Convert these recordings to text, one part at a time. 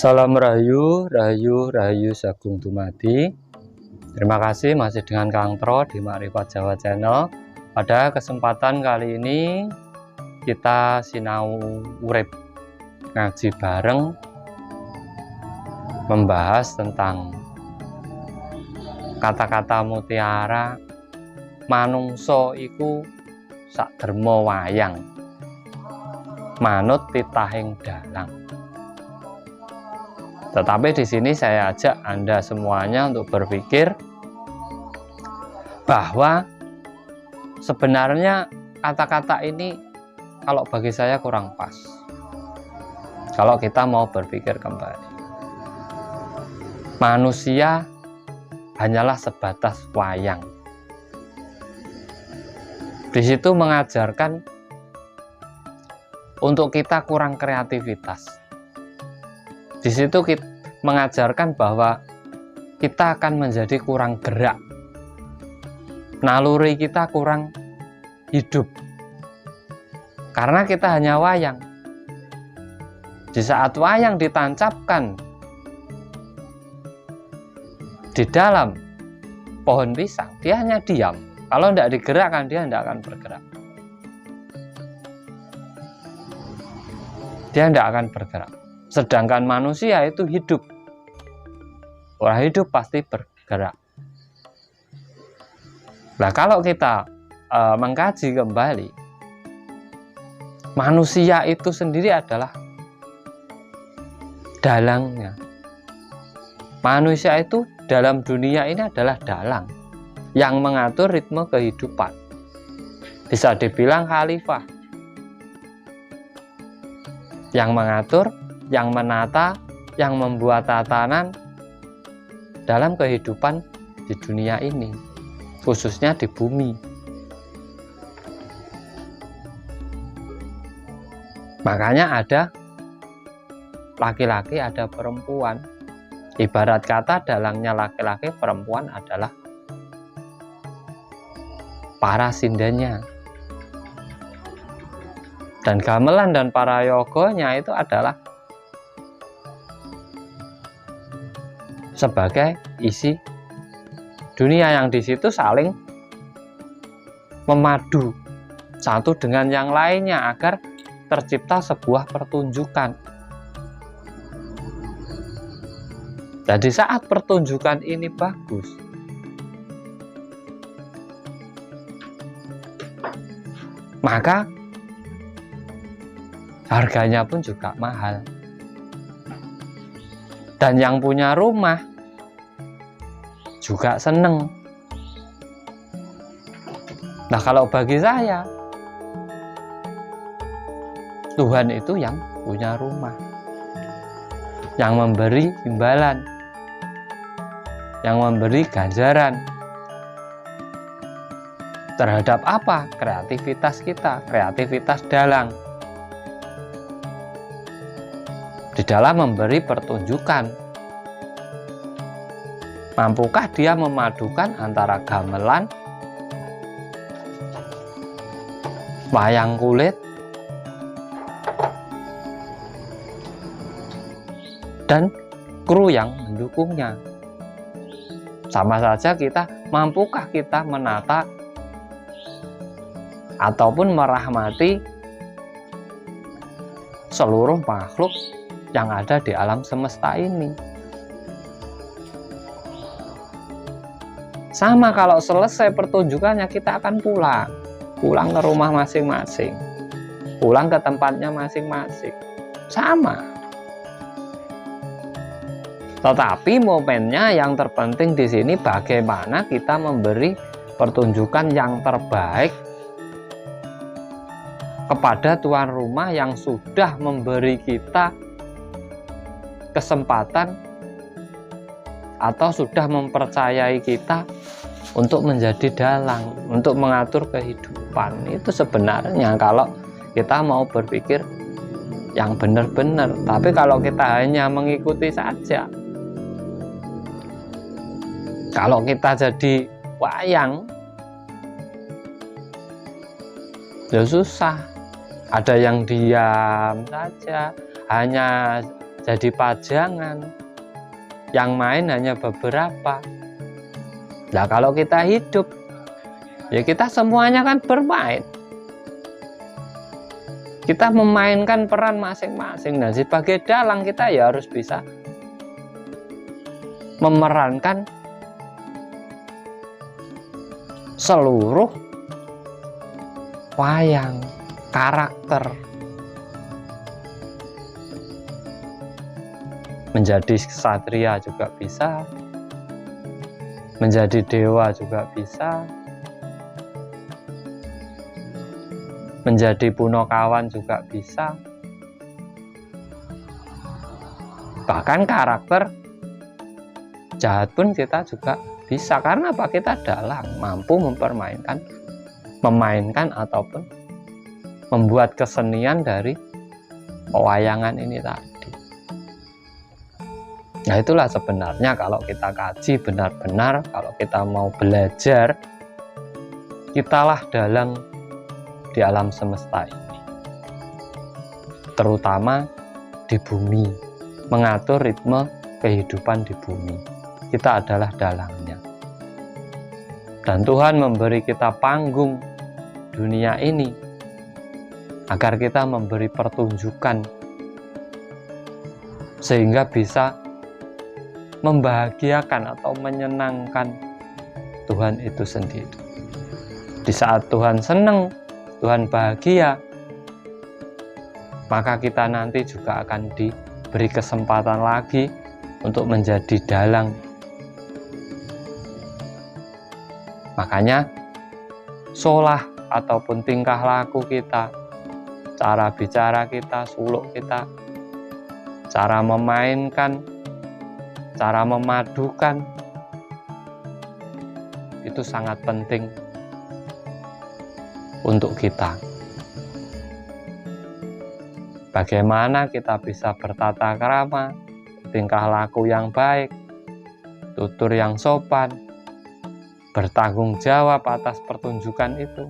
Salam Rahayu, Rahayu, Rahayu Sagung Dumadi. Terima kasih masih dengan Kang Tro di Makrifat Jawa Channel. Pada kesempatan kali ini kita sinau urip ngaji bareng, membahas tentang kata-kata mutiara manungso iku sakderma wayang manut titahing dalang. Tetapi di sini saya ajak Anda semuanya untuk berpikir bahwa sebenarnya kata-kata ini kalau bagi saya kurang pas. Kalau kita mau berpikir kembali, manusia hanyalah sebatas wayang. Di situ mengajarkan untuk kita kurang kreativitas. Di situ kita mengajarkan bahwa kita akan menjadi kurang gerak, naluri kita kurang hidup, karena kita hanya wayang. Di saat wayang ditancapkan di dalam pohon pisang, dia hanya diam. Kalau tidak digerakkan, dia tidak akan bergerak. Dia tidak akan bergerak. Sedangkan manusia itu hidup. Orang hidup pasti bergerak. Nah, kalau kita mengkaji kembali, manusia itu sendiri adalah dalangnya. Manusia itu dalam dunia ini adalah dalang yang mengatur ritme kehidupan. Bisa dibilang khalifah yang mengatur, yang menata, yang membuat tatanan dalam kehidupan di dunia ini, khususnya di bumi. Makanya ada laki-laki, ada perempuan. Ibarat kata dalangnya laki-laki, perempuan adalah para sindanya. Dan gamelan dan para yogonya itu adalah sebagai isi dunia yang di situ saling memadu satu dengan yang lainnya agar tercipta sebuah pertunjukan. Jadi saat pertunjukan ini bagus, maka harganya pun juga mahal. Dan yang punya rumah juga seneng. Nah, kalau bagi saya, Tuhan itu yang punya rumah, yang memberi imbalan, yang memberi ganjaran terhadap apa? Kreativitas kita, kreativitas dalang di dalam memberi pertunjukan. Mampukah dia memadukan antara gamelan, wayang kulit, dan kru yang mendukungnya? Sama saja kita, mampukah kita menata ataupun merahmati seluruh makhluk yang ada di alam semesta ini? Sama, kalau selesai pertunjukannya kita akan pulang ke rumah masing-masing, pulang ke tempatnya masing-masing. Sama. Tetapi momennya yang terpenting di sini bagaimana kita memberi pertunjukan yang terbaik kepada tuan rumah yang sudah memberi kita kesempatan atau sudah mempercayai kita untuk menjadi dalang, untuk mengatur kehidupan. Itu sebenarnya kalau kita mau berpikir yang benar-benar. Tapi kalau kita hanya mengikuti saja, kalau kita jadi wayang, ya susah. Ada yang diam saja, hanya jadi pajangan, yang main hanya beberapa. Nah, kalau kita hidup, ya kita semuanya kan bermain. Kita memainkan peran masing-masing. Nah, sebagai dalang kita ya harus bisa memerankan seluruh wayang, karakter. Menjadi ksatria juga bisa, menjadi dewa juga bisa, menjadi punakawan juga bisa. Bahkan karakter jahat pun kita juga bisa. Karena apa? Kita dalang, mampu memainkan ataupun membuat kesenian dari pewayangan ini tadi. Nah, itulah sebenarnya kalau kita kaji benar-benar, kalau kita mau belajar, kitalah dalang di alam semesta ini, terutama di bumi, mengatur ritme kehidupan di bumi. Kita adalah dalangnya, dan Tuhan memberi kita panggung dunia ini agar kita memberi pertunjukan sehingga bisa membahagiakan atau menyenangkan Tuhan itu sendiri. Di saat Tuhan senang, Tuhan bahagia, maka kita nanti juga akan diberi kesempatan lagi untuk menjadi dalang. Makanya solah ataupun tingkah laku kita, cara bicara kita, suluk kita, cara memainkan, cara memadukan, itu sangat penting untuk kita. Bagaimana kita bisa bertata krama, tingkah laku yang baik, tutur yang sopan, bertanggung jawab atas pertunjukan itu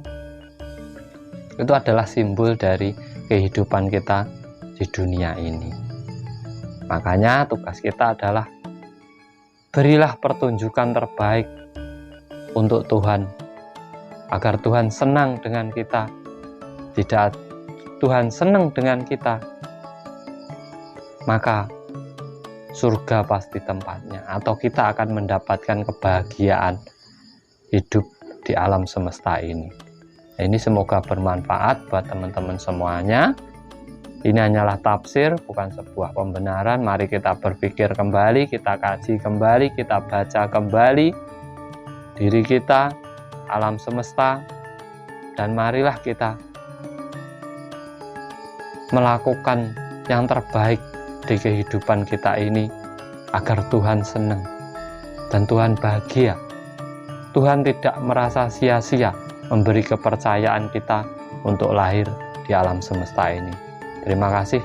adalah simbol dari kehidupan kita di dunia ini. Makanya tugas kita adalah berilah pertunjukan terbaik untuk Tuhan, agar Tuhan senang dengan kita. Tidak Tuhan senang dengan kita, maka surga pasti tempatnya, atau kita akan mendapatkan kebahagiaan hidup di alam semesta ini. Ini semoga bermanfaat buat teman-teman semuanya. Ini hanyalah tafsir, bukan sebuah pembenaran. Mari kita berpikir kembali, kita kaji kembali, kita baca kembali diri kita, alam semesta, dan marilah kita melakukan yang terbaik di kehidupan kita ini agar Tuhan senang dan Tuhan bahagia. Tuhan tidak merasa sia-sia memberi kepercayaan kita untuk lahir di alam semesta ini. Terima kasih.